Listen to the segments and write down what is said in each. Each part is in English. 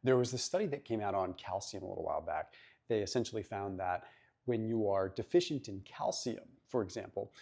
There was this study that came out on calcium a little while back. They essentially found that when you are deficient in calcium, for example,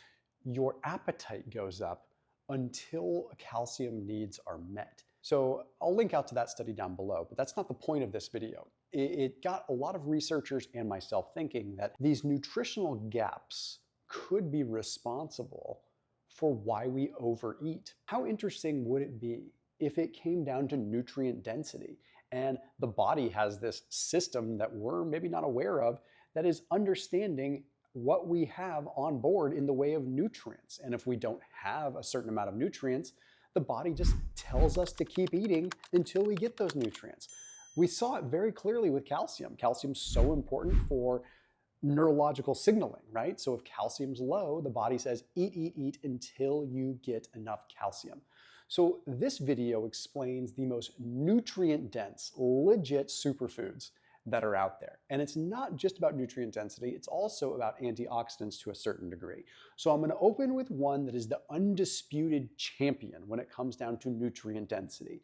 your appetite goes up until calcium needs are met. So I'll link out to that study down below, but that's not the point of this video. It got a lot of researchers and myself thinking that these nutritional gaps could be responsible for why we overeat. How interesting would it be if it came down to nutrient density and the body has this system that we're maybe not aware of that is understanding what we have on board in the way of nutrients. And if we don't have a certain amount of nutrients, the body just tells us to keep eating until we get those nutrients. We saw it very clearly with calcium. Calcium's so important for neurological signaling, right? So if calcium's low, the body says, eat, eat, eat until you get enough calcium. So this video explains the most nutrient-dense, legit superfoods that are out there. And it's not just about nutrient density, it's also about antioxidants to a certain degree. So I'm gonna open with one that is the undisputed champion when it comes down to nutrient density.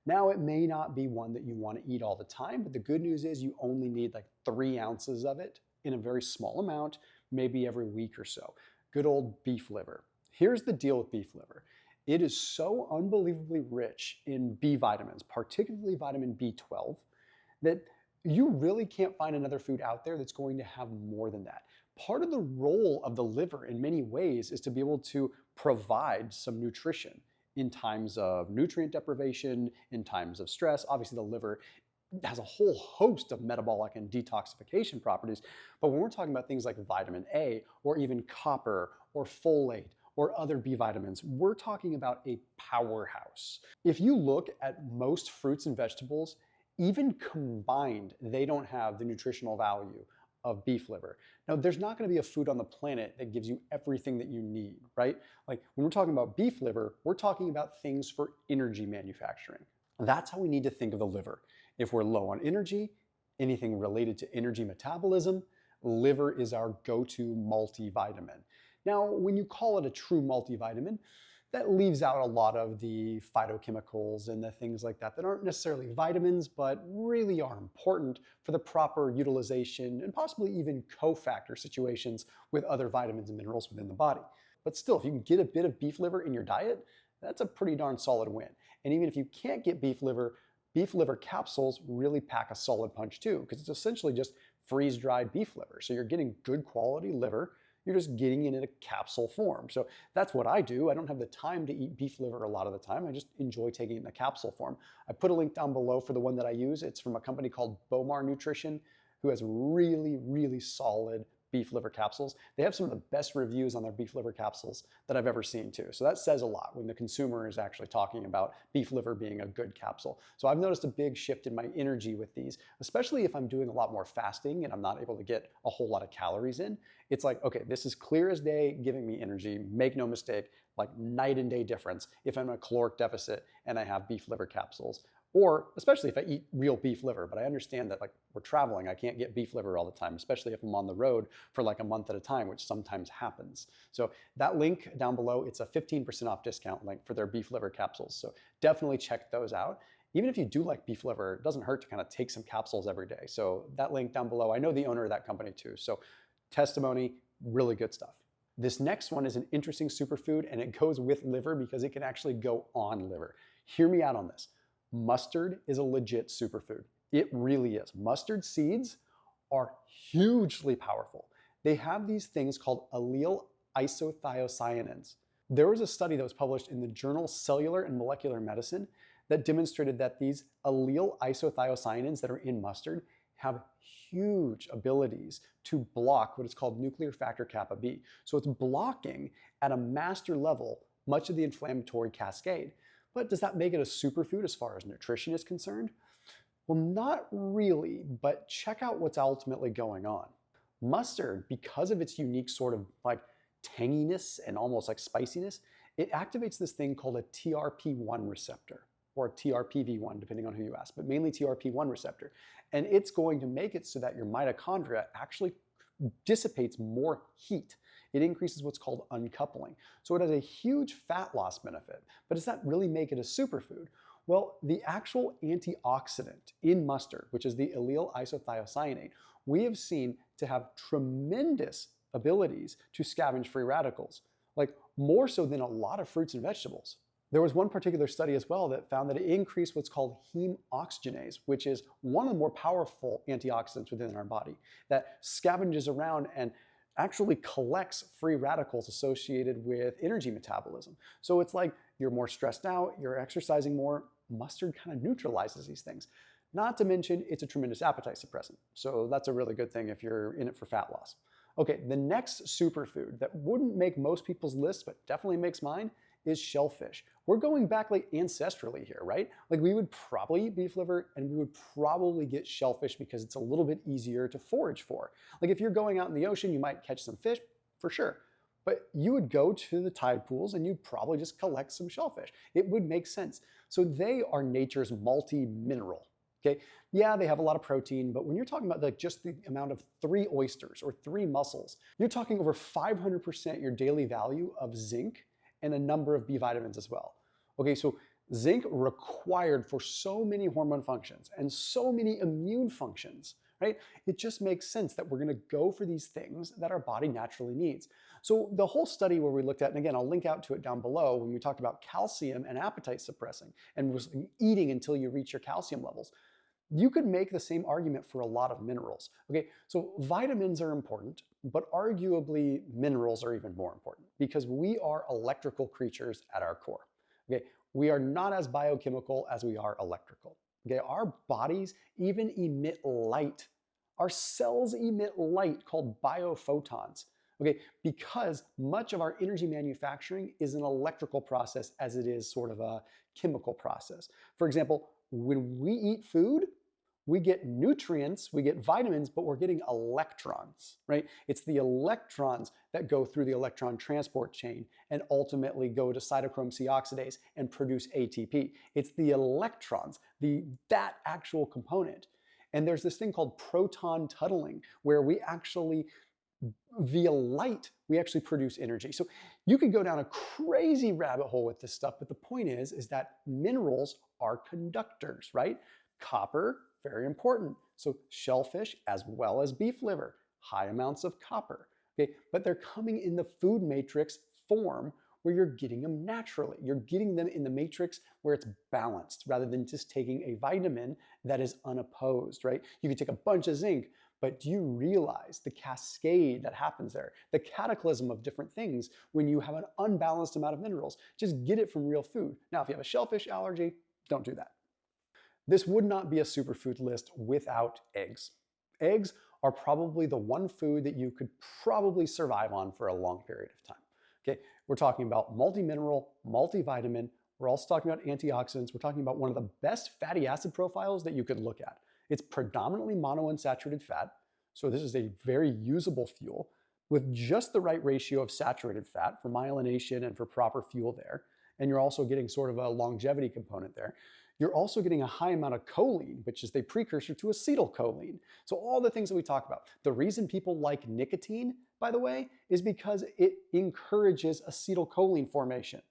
Now, it may not be one that you wanna eat all the time, but the good news is you only need like 3 ounces of it in a very small amount, maybe every week or so. Good old beef liver. Here's the deal with beef liver. It is so unbelievably rich in B vitamins, particularly vitamin B12, that you really can't find another food out there that's going to have more than that. Part of the role of the liver in many ways is to be able to provide some nutrition in times of nutrient deprivation, in times of stress. Obviously, the liver has a whole host of metabolic and detoxification properties. But when we're talking about things like vitamin A or even copper or folate or other B vitamins, we're talking about a powerhouse. If you look at most fruits and vegetables, even combined, they don't have the nutritional value of beef liver. Now, there's not gonna be a food on the planet that gives you everything that you need, right? Like when we're talking about beef liver, we're talking about things for energy manufacturing. That's how we need to think of the liver. If we're low on energy, anything related to energy metabolism, liver is our go-to multivitamin. Now, when you call it a true multivitamin, that leaves out a lot of the phytochemicals and the things like that that aren't necessarily vitamins, but really are important for the proper utilization and possibly even cofactor situations with other vitamins and minerals within the body. But still, if you can get a bit of beef liver in your diet, that's a pretty darn solid win. And even if you can't get beef liver capsules really pack a solid punch too, because it's essentially just freeze-dried beef liver. So you're getting good quality liver, you're just getting it in a capsule form. So that's what I do. I don't have the time to eat beef liver a lot of the time. I just enjoy taking it in a capsule form. I put a link down below for the one that I use. It's from a company called Bowmar Nutrition, who has really, really solid beef liver capsules. They have some of the best reviews on their beef liver capsules that I've ever seen too. So that says a lot when the consumer is actually talking about beef liver being a good capsule. So I've noticed a big shift in my energy with these, especially if I'm doing a lot more fasting and I'm not able to get a whole lot of calories in. It's like, okay, this is clear as day, giving me energy, make no mistake, like night and day difference if I'm in a caloric deficit and I have beef liver capsules. Or especially if I eat real beef liver, but I understand that like we're traveling, I can't get beef liver all the time, especially if I'm on the road for like a month at a time, which sometimes happens. So that link down below, it's a 15% off discount link for their beef liver capsules. So definitely check those out. Even if you do like beef liver, it doesn't hurt to kind of take some capsules every day. So that link down below, I know the owner of that company too. So testimony, really good stuff. This next one is an interesting superfood and it goes with liver because it can actually go on liver. Hear me out on this. Mustard is a legit superfood. It really is. Mustard seeds are hugely powerful. They have these things called allele isothiocyanins. There was a study that was published in the journal Cellular and Molecular Medicine that demonstrated that these allele isothiocyanins that are in mustard have huge abilities to block what is called nuclear factor kappa B. So it's blocking at a master level much of the inflammatory cascade. But does that make it a superfood as far as nutrition is concerned? Well, not really, but check out what's ultimately going on. Mustard, because of its unique sort of like tanginess and almost like spiciness, it activates this thing called a TRP1 receptor, or TRPV1, depending on who you ask, but mainly TRP1 receptor. And it's going to make it so that your mitochondria actually dissipates more heat. It increases what's called uncoupling. So it has a huge fat loss benefit. But does that really make it a superfood? Well, the actual antioxidant in mustard, which is the allyl isothiocyanate, we have seen to have tremendous abilities to scavenge free radicals, like more so than a lot of fruits and vegetables. There was one particular study as well that found that it increased what's called heme oxygenase, which is one of the more powerful antioxidants within our body that scavenges around and actually collects free radicals associated with energy metabolism. So it's like you're more stressed out, you're exercising more, mustard kind of neutralizes these things. Not to mention, it's a tremendous appetite suppressant. So that's a really good thing if you're in it for fat loss. Okay, the next superfood that wouldn't make most people's lists, but definitely makes mine, is shellfish. We're going back like ancestrally here, right? Like we would probably eat beef liver and we would probably get shellfish because it's a little bit easier to forage for. Like if you're going out in the ocean, you might catch some fish for sure, but you would go to the tide pools and you'd probably just collect some shellfish. It would make sense. So they are nature's multi-mineral. Okay, yeah, they have a lot of protein, but when you're talking about like just the amount of 3 oysters or 3 mussels, you're talking over 500% your daily value of zinc and a number of B vitamins as well. Okay, so zinc required for so many hormone functions and so many immune functions, right? It just makes sense that we're gonna go for these things that our body naturally needs. So the whole study where we looked at, and again, I'll link out to it down below, when we talked about calcium and appetite suppressing and was eating until you reach your calcium levels, you could make the same argument for a lot of minerals. Okay, so vitamins are important, but arguably minerals are even more important because we are electrical creatures at our core. Okay, we are not as biochemical as we are electrical. Okay, our bodies even emit light. Our cells emit light called biophotons. Okay, because much of our energy manufacturing is an electrical process as it is sort of a chemical process. For example, when we eat food, we get nutrients, we get vitamins, but we're getting electrons, right? It's the electrons that go through the electron transport chain and ultimately go to cytochrome C oxidase and produce ATP. It's the electrons, that actual component. And there's this thing called proton tunneling, where we actually, via light, we actually produce energy. So you could go down a crazy rabbit hole with this stuff, but the point is that minerals are conductors, right? Copper, very important. So shellfish as well as beef liver, high amounts of copper. Okay, but they're coming in the food matrix form where you're getting them naturally. You're getting them in the matrix where it's balanced rather than just taking a vitamin that is unopposed, right? You could take a bunch of zinc, but do you realize the cascade that happens there, the cataclysm of different things when you have an unbalanced amount of minerals? Just get it from real food. Now, if you have a shellfish allergy, don't do that. This would not be a superfood list without eggs. Eggs are probably the one food that you could probably survive on for a long period of time. Okay, we're talking about multi-mineral, multivitamin. We're also talking about antioxidants. We're talking about one of the best fatty acid profiles that you could look at. It's predominantly monounsaturated fat, so this is a very usable fuel with just the right ratio of saturated fat for myelination and for proper fuel there. And you're also getting sort of a longevity component there. You're also getting a high amount of choline, which is the precursor to acetylcholine. So all the things that we talk about. The reason people like nicotine, by the way, is because it encourages acetylcholine formation.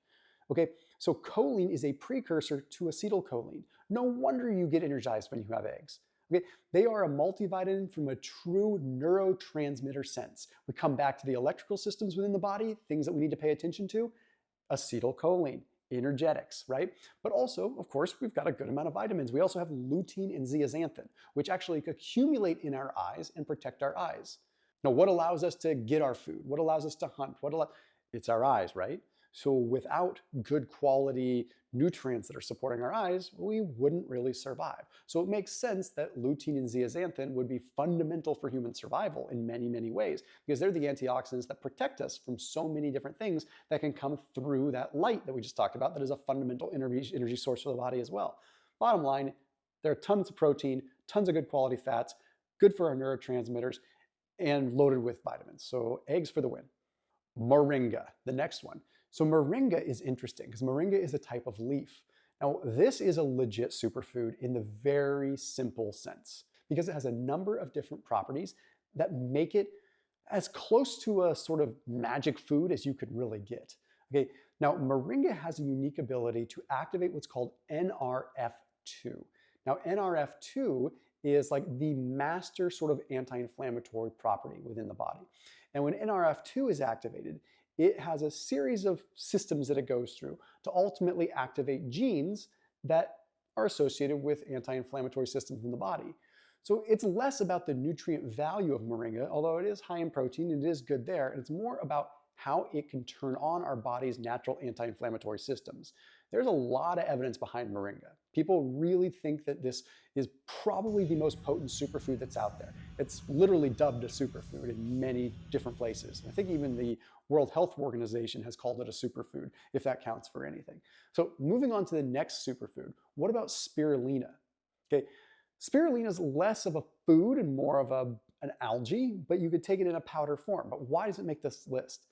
Okay, so choline is a precursor to acetylcholine. No wonder you get energized when you have eggs. Okay, they are a multivitamin from a true neurotransmitter sense. We come back to the electrical systems within the body, things that we need to pay attention to. Acetylcholine, energetics, right? But also, of course, we've got a good amount of vitamins. We also have lutein and zeaxanthin, which actually accumulate in our eyes and protect our eyes. Now, what allows us to get our food? What allows us to hunt? It's our eyes, right? So without good quality nutrients that are supporting our eyes, we wouldn't really survive. So it makes sense that lutein and zeaxanthin would be fundamental for human survival in many, many ways, because they're the antioxidants that protect us from so many different things that can come through that light that we just talked about that is a fundamental energy source for the body as well. Bottom line, there are tons of protein, tons of good quality fats, good for our neurotransmitters, and loaded with vitamins. So eggs for the win. Moringa, the next one. So moringa is interesting because moringa is a type of leaf. Now, this is a legit superfood in the very simple sense because it has a number of different properties that make it as close to a sort of magic food as you could really get. Okay, now Moringa has a unique ability to activate what's called NRF2. Now NRF2 is like the master sort of anti-inflammatory property within the body. And when NRF2 is activated, it has a series of systems that it goes through to ultimately activate genes that are associated with anti-inflammatory systems in the body. So it's less about the nutrient value of Moringa, although it is high in protein and it is good there, and it's more about how it can turn on our body's natural anti-inflammatory systems. There's a lot of evidence behind Moringa. People really think that this is probably the most potent superfood that's out there. It's literally dubbed a superfood in many different places. I think even the World Health Organization has called it a superfood, if that counts for anything. So moving on to the next superfood, what about spirulina? Okay, spirulina is less of a food and more of an algae, but you could take it in a powder form. But why does it make this list?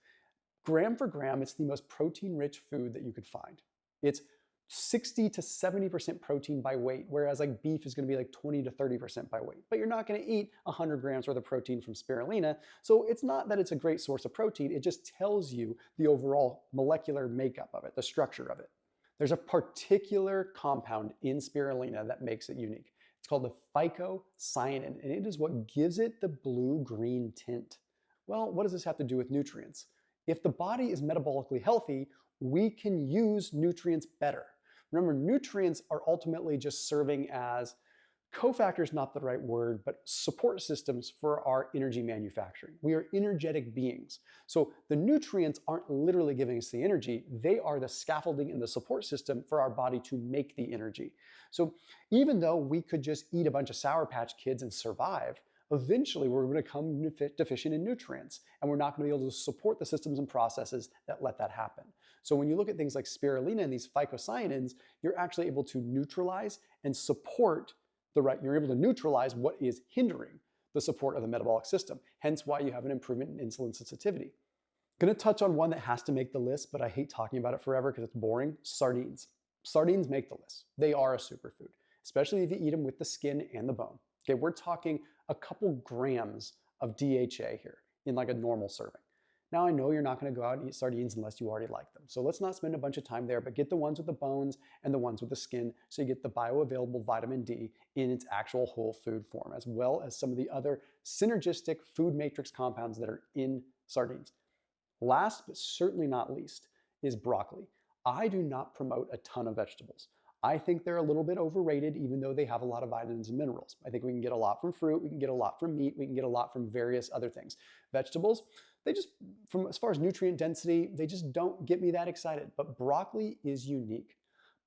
Gram for gram, it's the most protein-rich food that you could find. It's 60 to 70% protein by weight, whereas like beef is going to be like 20 to 30% by weight. But you're not going to eat 100 grams worth of protein from spirulina. So it's not that it's a great source of protein, it just tells you the overall molecular makeup of it, the structure of it. There's a particular compound in spirulina that makes it unique. It's called the phycocyanin, and it is what gives it the blue-green tint. Well, what does this have to do with nutrients? If the body is metabolically healthy, we can use nutrients better. Remember, nutrients are ultimately just serving as cofactors, not the right word, but support systems for our energy manufacturing. We are energetic beings. So the nutrients aren't literally giving us the energy, they are the scaffolding and the support system for our body to make the energy. So even though we could just eat a bunch of Sour Patch Kids and survive, eventually we're going to become deficient in nutrients, and we're not going to be able to support the systems and processes that let that happen. So when you look at things like spirulina and these phycocyanins, you're actually able to neutralize and support you're able to neutralize what is hindering the support of the metabolic system, hence why you have an improvement in insulin sensitivity. I'm going to touch on one that has to make the list, but I hate talking about it forever because it's boring. Sardines. Sardines make the list. They are a superfood, especially if you eat them with the skin and the bone. Okay, we're talking a couple grams of DHA here in like a normal serving. Now I know you're not going to go out and eat sardines unless you already like them. So let's not spend a bunch of time there, but get the ones with the bones and the ones with the skin so you get the bioavailable vitamin D in its actual whole food form, as well as some of the other synergistic food matrix compounds that are in sardines. Last but certainly not least is broccoli. I do not promote a ton of vegetables. I think they're a little bit overrated, even though they have a lot of vitamins and minerals. I think we can get a lot from fruit, we can get a lot from meat, we can get a lot from various other things. Vegetables, they just, from as far as nutrient density, they just don't get me that excited. But broccoli is unique.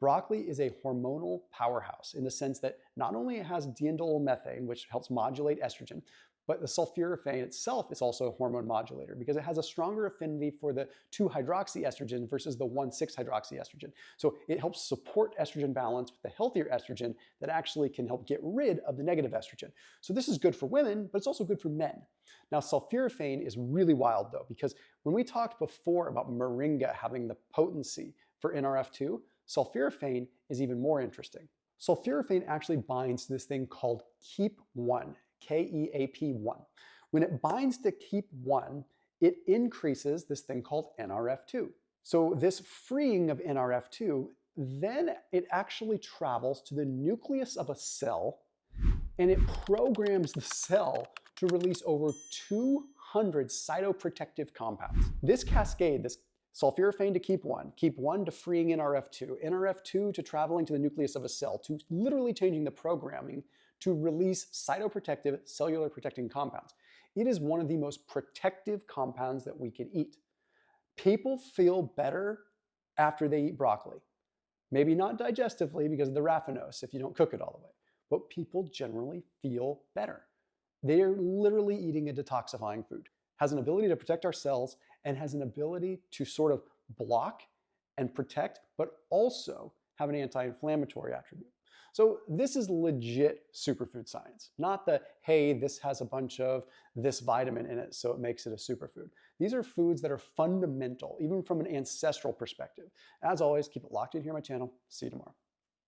Broccoli is a hormonal powerhouse in the sense that not only it has diindolylmethane, which helps modulate estrogen, but the sulforaphane itself is also a hormone modulator because it has a stronger affinity for the 2-hydroxyestrogen versus the 1,6-hydroxyestrogen. So it helps support estrogen balance with the healthier estrogen that actually can help get rid of the negative estrogen. So this is good for women, but it's also good for men. Now, sulforaphane is really wild though, because when we talked before about Moringa having the potency for NRF2, sulforaphane is even more interesting. Sulforaphane actually binds to this thing called KEAP1. KEAP1. When it binds to KEAP1, it increases this thing called NRF2. So this freeing of NRF2, then it actually travels to the nucleus of a cell and it programs the cell to release over 200 cytoprotective compounds. This cascade, this sulforaphane to KEAP1, KEAP1 to freeing NRF2, NRF2 to traveling to the nucleus of a cell, to literally changing the programming to release cytoprotective, cellular protecting compounds. It is one of the most protective compounds that we can eat. People feel better after they eat broccoli. Maybe not digestively because of the raffinose if you don't cook it all the way, but people generally feel better. They are literally eating a detoxifying food. Has an ability to protect our cells and has an ability to sort of block and protect, but also have an anti-inflammatory attribute. So this is legit superfood science, not the, hey, this has a bunch of this vitamin in it, so it makes it a superfood. These are foods that are fundamental, even from an ancestral perspective. As always, keep it locked in here on my channel. See you tomorrow.